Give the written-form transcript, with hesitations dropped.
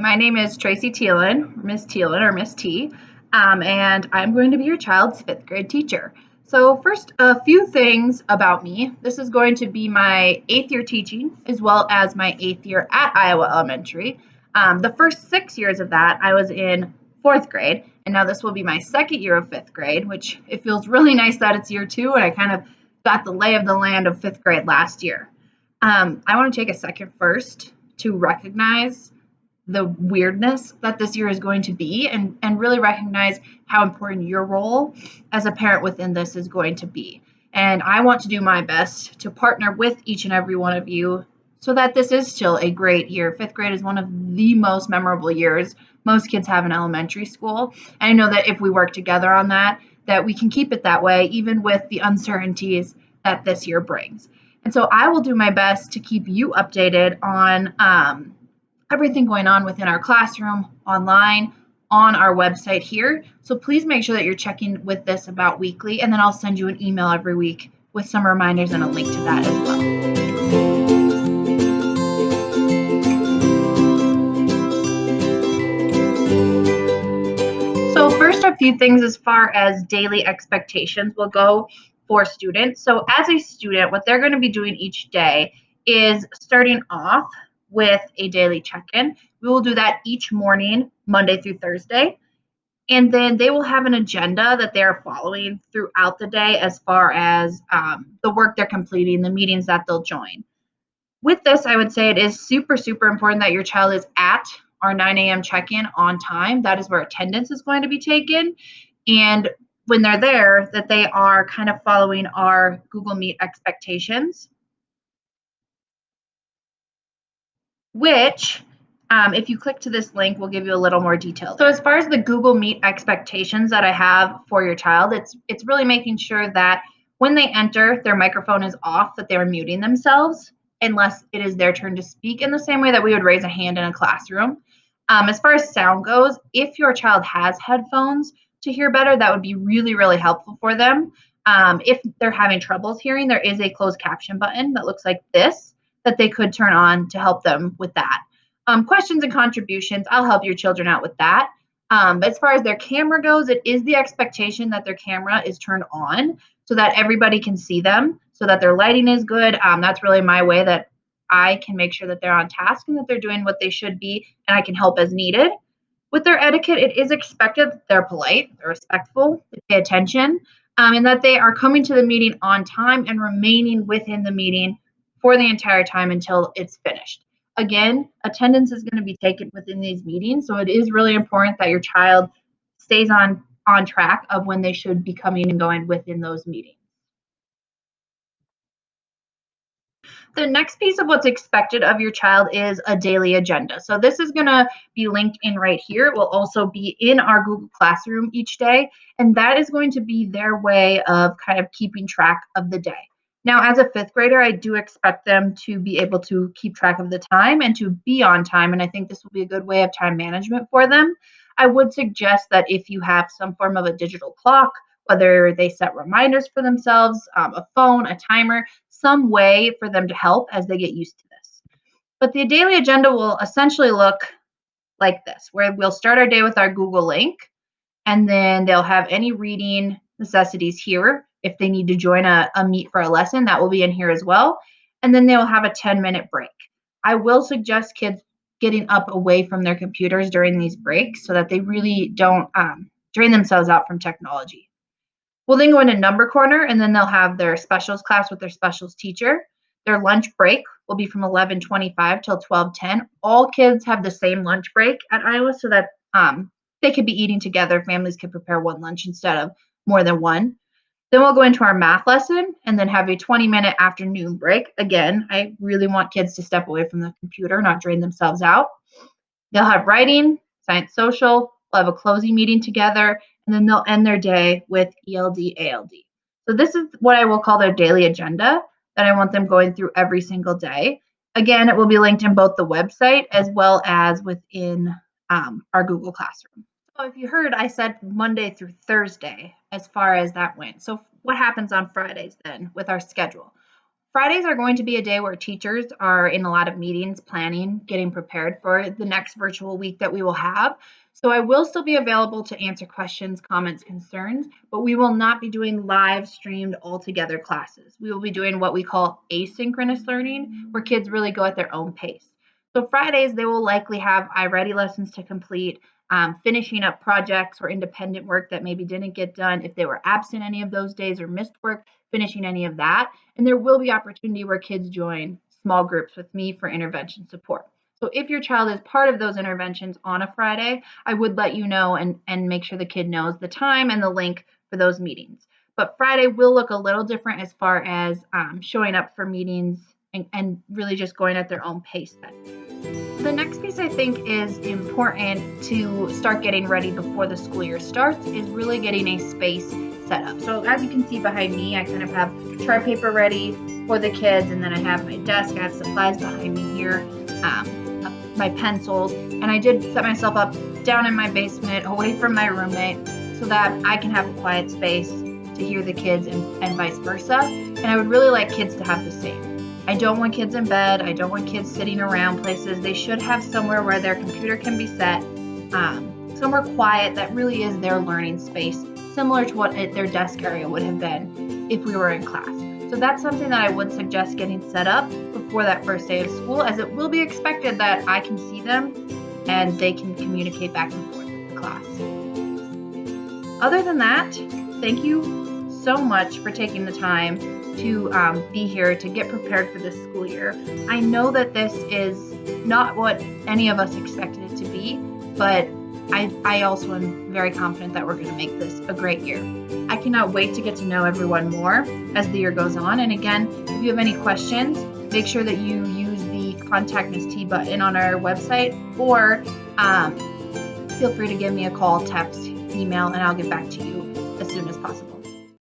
My name is Tracy Thielen, Miss Thielen or Miss T, and I'm going to be your child's fifth grade teacher. So first, a few things about me. This is going to be my 8th year teaching as well as my 8th year at Iowa Elementary. The first 6 years of that, I was in 4th grade, and now this will be my 2nd year of 5th grade, which it feels really nice that it's year 2, and I kind of got the lay of the land of 5th grade last year. I want to take a second first to recognize the weirdness that this year is going to be and really recognize how important your role as a parent within this is going to be. And I want to do my best to partner with each and every one of you so that this is still a great year. 5th grade is one of the most memorable years most kids have in elementary school. And I know that if we work together on that we can keep it that way, even with the uncertainties that this year brings. And so I will do my best to keep you updated on everything going on within our classroom, online, on our website here. So please make sure that you're checking with this about weekly, and then I'll send you an email every week with some reminders and a link to that as well. So first, a few things as far as daily expectations will go for students. So as a student, what they're going to be doing each day is starting off with a daily check-in. We will do that each morning, Monday through Thursday. And then they will have an agenda that they're following throughout the day as far as the work they're completing, the meetings that they'll join. With this, I would say it is super, super important that your child is at our 9 a.m. check-in on time. That is where attendance is going to be taken. And when they're there, that they are kind of following our Google Meet expectations, which if you click to this link, will give you a little more detail. So as far as the Google Meet expectations that I have for your child, it's really making sure that when they enter, their microphone is off, that they're muting themselves unless it is their turn to speak, in the same way that we would raise a hand in a classroom. As far as sound goes, if your child has headphones to hear better, that would be really, really helpful for them. If they're having troubles hearing, there is a closed caption button that looks like this that they could turn on to help them with that. Questions and contributions, I'll help your children out with that. But as far as their camera goes, it is the expectation that their camera is turned on so that everybody can see them, so that their lighting is good. That's really my way that I can make sure that they're on task and that they're doing what they should be, and I can help as needed. With their etiquette, it is expected that they're polite, they're respectful, they pay attention, and that they are coming to the meeting on time and remaining within the meeting for the entire time until it's finished. Again, attendance is going to be taken within these meetings, so it is really important that your child stays on track of when they should be coming and going within those meetings. The next piece of what's expected of your child is a daily agenda. So this is going to be linked in right here. It will also be in our Google Classroom each day, and that is going to be their way of kind of keeping track of the day. Now, as a 5th grader, I do expect them to be able to keep track of the time and to be on time, and I think this will be a good way of time management for them. I would suggest that if you have some form of a digital clock, whether they set reminders for themselves, a phone, a timer, some way for them to help as they get used to this. But the daily agenda will essentially look like this, where we'll start our day with our Google link, and then they'll have any reading necessities here. If they need to join a meet for a lesson, that will be in here as well. And then they'll have a 10-minute break. I will suggest kids getting up away from their computers during these breaks so that they really don't drain themselves out from technology. We'll then go into number corner, and then they'll have their specials class with their specials teacher. Their lunch break will be from 11:25 till 12:10. All kids have the same lunch break at Iowa so that they could be eating together. Families could prepare one lunch instead of more than one. Then we'll go into our math lesson and then have a 20-minute afternoon break. Again, I really want kids to step away from the computer, not drain themselves out. They'll have writing, science social, we'll have a closing meeting together, and then they'll end their day with ELD, ALD. So this is what I will call their daily agenda that I want them going through every single day. Again, it will be linked in both the website as well as within our Google Classroom. So if you heard, I said Monday through Thursday as far as that went. So what happens on Fridays then with our schedule? Fridays are going to be a day where teachers are in a lot of meetings, planning, getting prepared for the next virtual week that we will have. So I will still be available to answer questions, comments, concerns, but we will not be doing live streamed all-together classes. We will be doing what we call asynchronous learning, where kids really go at their own pace. So Fridays, they will likely have iReady lessons to complete, finishing up projects or independent work that maybe didn't get done. If they were absent any of those days or missed work, finishing any of that. And there will be opportunity where kids join small groups with me for intervention support. So if your child is part of those interventions on a Friday, I would let you know and make sure the kid knows the time and the link for those meetings. But Friday will look a little different as far as showing up for meetings and really just going at their own pace then. The next piece I think is important to start getting ready before the school year starts is really getting a space set up. So as you can see behind me, I kind of have chart paper ready for the kids, and then I have my desk, I have supplies behind me here, my pencils, and I did set myself up down in my basement away from my roommate so that I can have a quiet space to hear the kids and vice versa. And I would really like kids to have the same. I don't want kids in bed. I don't want kids sitting around places. They should have somewhere where their computer can be set, somewhere quiet that really is their learning space, similar to what their desk area would have been if we were in class. So that's something that I would suggest getting set up before that first day of school, as it will be expected that I can see them and they can communicate back and forth with the class. Other than that, thank you so much for taking the time to be here to get prepared for this school year. I know that this is not what any of us expected it to be, but I also am very confident that we're going to make this a great year. I cannot wait to get to know everyone more as the year goes on. And again, if you have any questions, make sure that you use the Contact Ms. T button on our website, or feel free to give me a call, text, email, and I'll get back to you as soon as possible.